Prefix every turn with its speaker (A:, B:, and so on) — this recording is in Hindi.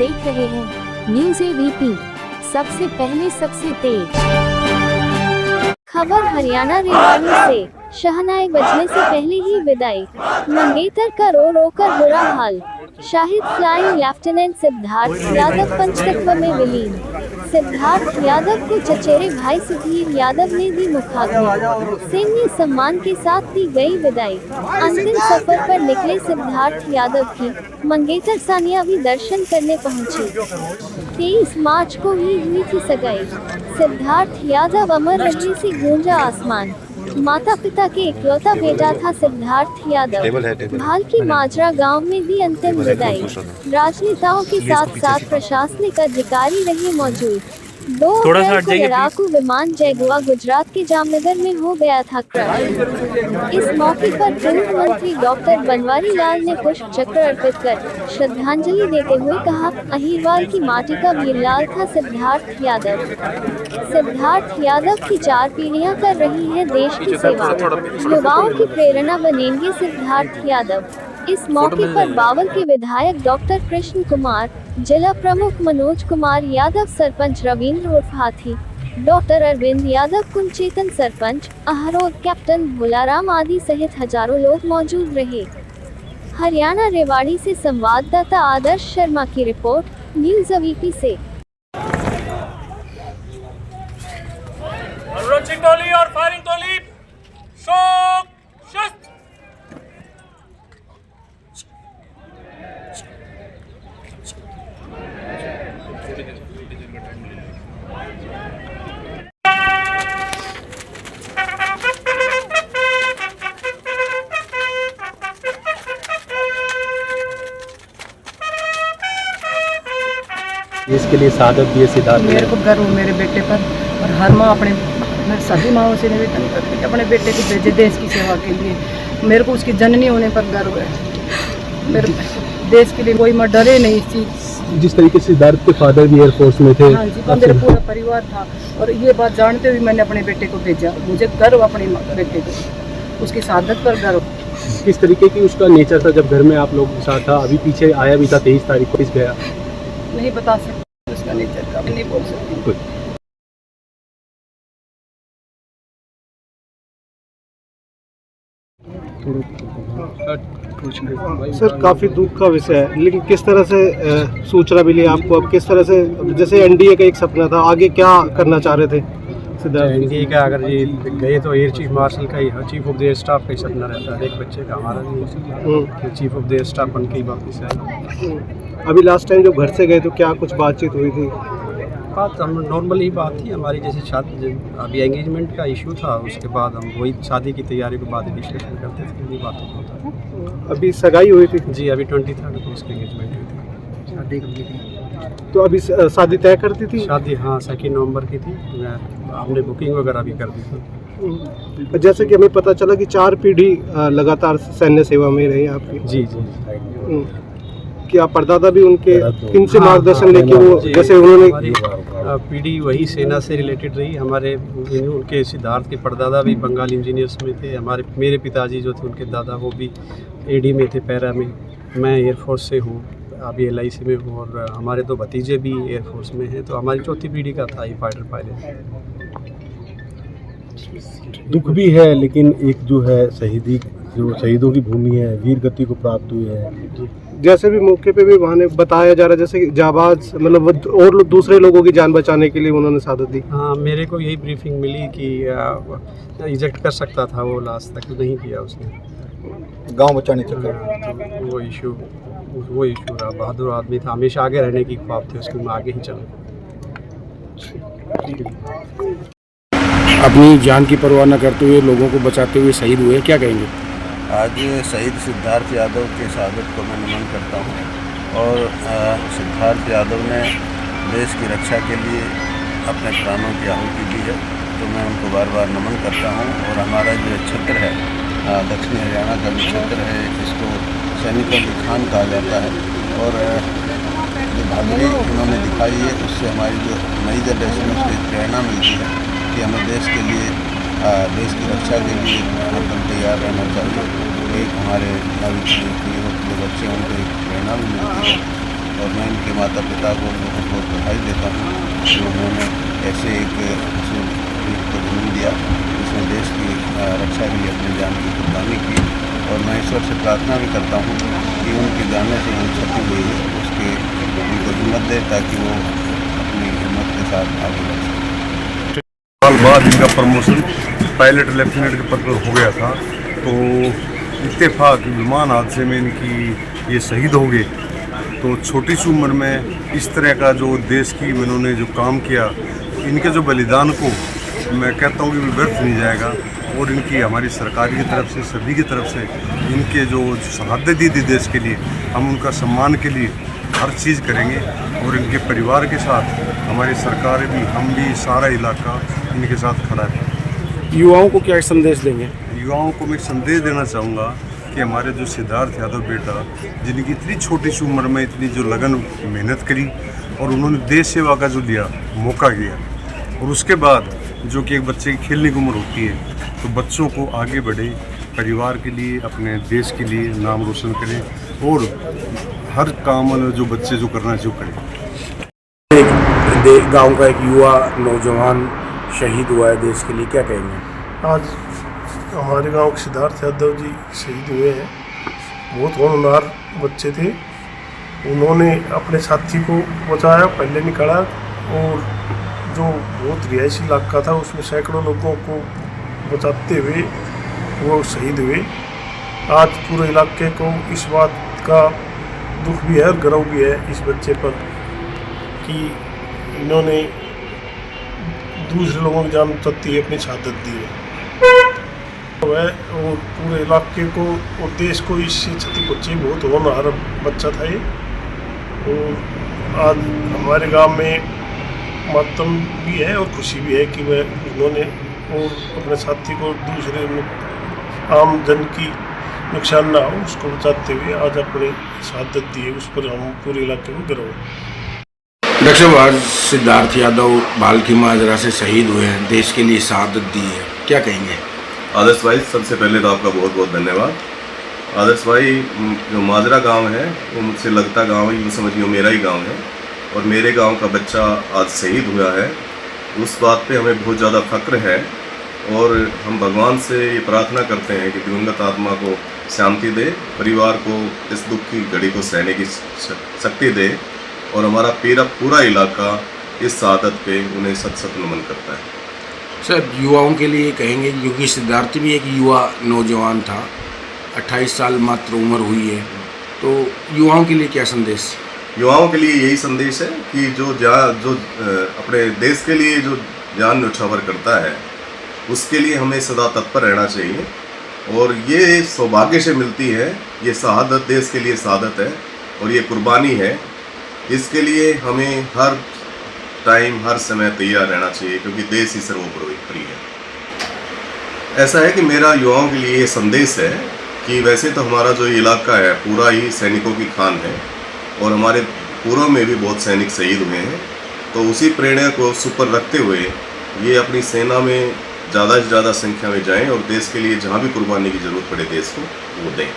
A: देख रहे हैं न्यूज़ एबीपी, सबसे पहले सबसे तेज खबर। हरियाणा रेवाड़ी से शहनाई बजने से पहले ही विदाई, मंगेतर का रो रो कर बुरा हाल। शाहिद फ्लाइंग लेफ्टिनेंट सिद्धार्थ यादव पंचतत्व में विलीन। सिद्धार्थ यादव को चचेरे भाई सुधीर यादव ने दी मुखाग्नि, सैन्य सम्मान के साथ दी गई विदाई। अंतिम सफर पर निकले सिद्धार्थ यादव की मंगेतर सानिया भी दर्शन करने पहुंची। 23 मार्च को ही हुई थी सगाई। सिद्धार्थ यादव अमर रहे से गूंजा आसमान। माता पिता के इकलौता बेटा था सिद्धार्थ यादव। भाल की माजरा गांव में दी अंतिम विदाई। राजनेताओं के साथ साथ प्रशासनिक अधिकारी रहे मौजूद। 2 अप्रैल को लड़ाकू विमान जयगुआ गुजरात के जामनगर में हो गया था क्रैश। इस मौके पर पूर्व मंत्री डॉक्टर बनवारी लाल ने पुष्प चक्र अर्पित कर श्रद्धांजलि देते हुए कहा, अहिरवाल की माटी का वीरलाल था सिद्धार्थ यादव। सिद्धार्थ यादव की 4 पीढ़ियां कर रही है देश की सेवा। युवाओं की प्रेरणा बनेंगे सिद्धार्थ यादव। इस मौके पर बावल के विधायक डॉक्टर कृष्ण कुमार, जिला प्रमुख मनोज कुमार यादव, सरपंच रविंद्र उर्फ हाथी, डॉक्टर अरविंद यादव, कुंचेतन सरपंच, अहरोद कैप्टन भोलाराम आदि सहित हजारों लोग मौजूद रहे। हरियाणा रेवाड़ी से संवाददाता आदर्श शर्मा की रिपोर्ट, न्यूज़ एबीपी से।
B: और फायरिंग टोली, शोक शस्त्र।
C: इसके लिए शहादत दिए सिद्धार्थ।
D: मेरे को गर्व मेरे बेटे पर, और हर माँ अपने सभी माँओं से निवेदन करती है अपने बेटे को भेजे देश की सेवा के लिए। मेरे को उसकी जननी होने पर गर्व है। मेरे देश के लिए कोई मैं डरे नहीं इस चीज।
C: जिस तरीके से सिद्धार्थ के फादर भी एयरफोर्स में थे।
D: हाँ जी, मेरा पूरा परिवार था और ये बात जानते हुए मैंने अपने बेटे को भेजा। मुझे गर्व अपने बेटे को, उसकी शहादत पर गर्व।
C: किस तरीके की उसका नेचर था जब घर में आप लोग के साथ था? अभी पीछे आया भी था 23 तारीख को, इस गया
D: नहीं बता सकती उसका नेचर का, नहीं बोल सकती।
E: सर, काफ़ी दुख का विषय है, लेकिन किस तरह से सूचना मिली आपको? अब किस तरह से, जैसे एनडीए का एक सपना था, आगे क्या करना चाह रहे थे सिद्धार्थ?
F: एनडीए का अगर ये गए तो एयर चीफ मार्शल का ही, चीफ ऑफ द स्टाफ का ही सपना रहता है एक बच्चे का। हमारा भी चीफ ऑफ द स्टाफ बन के ही वापस आए।
E: अभी लास्ट टाइम जब घर से गए तो क्या कुछ बातचीत हुई थी?
F: बात हम नॉर्मल ही बात थी हमारी, जैसे शादी अभी एंगेजमेंट का इशू था, उसके बाद हम वही शादी की तैयारी के बाद डिस्कशन करते थे, वही बात होता था।
E: अभी सगाई हुई थी?
F: जी, अभी 23 को उसकी एंगेजमेंट हुई थी। शादी कब थी?
E: तो अभी शादी तय कर दी थी?
F: शादी हाँ 2 नवंबर की थी। हमने बुकिंग वगैरह भी कर दी थी।
E: जैसे कि हमें पता चला कि 4 पीढ़ी लगातार सैन्य सेवा में रही आपकी।
F: जी जी।
E: क्या परदादा भी उनके किनसे मार्गदर्शन लेके वो, जैसे उन्होंने
F: पीढ़ी वही सेना से रिलेटेड रही। हमारे उनके सिद्धार्थ के परदादा भी बंगाल इंजीनियर्स में थे। मेरे पिताजी जो थे उनके दादा वो भी एडी में थे, पैरा में। मैं एयरफोर्स से हूँ, अभी LIC में हूँ, और हमारे 2 भतीजे भी एयरफोर्स में हैं। तो हमारी 4थी पीढ़ी का था ये फाइटर पायलट।
C: दुख भी है, लेकिन एक जो है शहीदों की भूमि है, वीर गति को प्राप्त हुई है।
E: जैसे भी मौके पे भी वहाँ बताया जा रहा है, जैसे कि जाबाज, मतलब और दूसरे लोगों की जान बचाने के लिए उन्होंने शहादत दी।
F: हाँ, मेरे को यही ब्रीफिंग मिली कि इजेक्ट कर सकता था वो, लास्ट तक नहीं किया उसने,
G: गांव बचाने चक्कर।
F: तो वो इशू रहा। बहादुर आदमी था, हमेशा आगे रहने की ख्वाब थी उसके, मैं आगे ही चलूँ।
H: अपनी जान की परवाह न करते हुए लोगों को बचाते हुए शहीद हुए, क्या कहेंगे?
G: आज शहीद सिद्धार्थ यादव के शहादत को मैं नमन करता हूँ, और सिद्धार्थ यादव ने देश की रक्षा के लिए अपने प्राणों की आहुति दी है, तो मैं उनको बार बार नमन करता हूँ। और हमारा जो क्षेत्र है, दक्षिण हरियाणा का जो क्षेत्र है, इसको सैनिकों की खान कहा जाता है, और जो बहादुरी उन्होंने दिखाई है उससे हमारी जो नई जनरेशन है उसको प्रेरणा मिलती है कि हमें देश के लिए, देश की रक्षा के लिए हरदम तैयार रहना चाहिए। एक हमारे नागरिक जो बच्चे हैं उनको एक प्रेरणा भी मिलती है। और मैं इनके माता पिता को बहुत बहुत बधाई देता हूँ कि उन्होंने ऐसे एक वीर को जन्म दिया जिसने देश की रक्षा के लिए अपनी जान की कुर्बानी की। और मैं ईश्वर से प्रार्थना भी करता हूँ कि उनके जाने से जो क्षति हुई है उसके उनको हिम्मत दे ताकि वो अपनी हिम्मत के साथ आगे बढ़ सकें।
I: साल बाद इनका प्रमोशन पायलट लेफ्टिनेंट के पद पर हो गया था, तो इत्तेफाक विमान हादसे में इनकी ये शहीद हो गए। तो छोटी सी उम्र में इस तरह का जो देश की इन्होंने जो काम किया, इनके जो बलिदान को मैं कहता हूँ कि व्यर्थ नहीं जाएगा। और इनकी हमारी सरकार की तरफ से, सभी की तरफ से इनके जो शहादत दी थी देश के लिए, हम उनका सम्मान के लिए हर चीज़ करेंगे। और इनके परिवार के साथ हमारी सरकार भी, हम भी, सारा इलाका इनके साथ खड़ा है।
H: युवाओं को क्या संदेश देंगे?
I: युवाओं को मैं संदेश देना चाहूँगा कि हमारे जो सिद्धार्थ यादव बेटा, जिनकी इतनी छोटी सी उम्र में इतनी जो लगन मेहनत करी और उन्होंने देश सेवा का जो दिया मौका दिया, और उसके बाद जो कि एक बच्चे की खेलने की उम्र होती है, तो बच्चों को आगे बढ़े, परिवार के लिए, अपने देश के लिए नाम रोशन करें और हर काम जो बच्चे जो करना चाहिए करें।
H: एक गांव का एक युवा नौजवान शहीद हुआ है देश के लिए, क्या कहेंगे?
J: आज हमारे गांव के सिद्धार्थ यादव जी शहीद हुए हैं। बहुत होनहार बच्चे थे, उन्होंने अपने साथी को बचाया, पहले निकाला और जो बहुत रिहायशी इलाका था उसमें सैकड़ों लोगों को बचाते हुए वो शहीद हुए। आज पूरे इलाके को इस बात का दुख भी है और गर्व भी है इस बच्चे पर कि इन्होंने दूसरे लोगों की जान बचाते हुए अपनी शहादत दी है। और पूरे इलाके को और देश को इससे क्षति पहुँची। बहुत होनहार बच्चा था ये। और आज हमारे गांव में मातम भी है और खुशी भी है कि वह उन्होंने और अपने साथी को दूसरे आम जन की नुकसान ना हो उसको बचाते हुए आज अपनी शहादत दी है। उस पर हम पूरे इलाके में गर्व है।
H: डॉक्टर साहब, आज सिद्धार्थ यादव बाल की माजरा से शहीद हुए हैं, देश के लिए शहादत दी है, क्या कहेंगे?
K: आदर्श भाई, सबसे पहले तो आपका बहुत बहुत धन्यवाद। आदर्श भाई, जो माजरा गांव है वो मुझसे लगता गांव है, यूँ समझिए मेरा ही गांव है, और मेरे गांव का बच्चा आज शहीद हुआ है। उस बात पे हमें बहुत ज़्यादा फ़ख्र है और हम भगवान से ये प्रार्थना करते हैं कि दिवंगत आत्मा को शांति दे, परिवार को इस दुख की घड़ी को सहने की शक्ति दे, और हमारा पूरा इलाका इस शहादत पे उन्हें सत सत नमन करता है।
H: सर, युवाओं के लिए कहेंगे, क्योंकि सिद्धार्थ भी एक युवा नौजवान था, 28 साल मात्र उम्र हुई है, तो युवाओं के लिए क्या संदेश?
K: युवाओं के लिए यही संदेश है कि जो अपने देश के लिए जो जान न्यौछावर करता है उसके लिए हमें सदा तत्पर रहना चाहिए। और ये सौभाग्य से मिलती है, ये शहादत देश के लिए शहादत है और ये कुर्बानी है। इसके लिए हमें हर टाइम हर समय तैयार रहना चाहिए, क्योंकि देश ही सर्वोपरि है। ऐसा है कि मेरा युवाओं के लिए ये संदेश है कि वैसे तो हमारा जो इलाका है पूरा ही सैनिकों की खान है और हमारे पूर्व में भी बहुत सैनिक शहीद हुए हैं, तो उसी प्रेरणा को सुपर रखते हुए ये अपनी सेना में ज़्यादा से ज़्यादा संख्या में जाएं और देश के लिए जहाँ भी कुर्बानी की ज़रूरत पड़े देश को वो दें।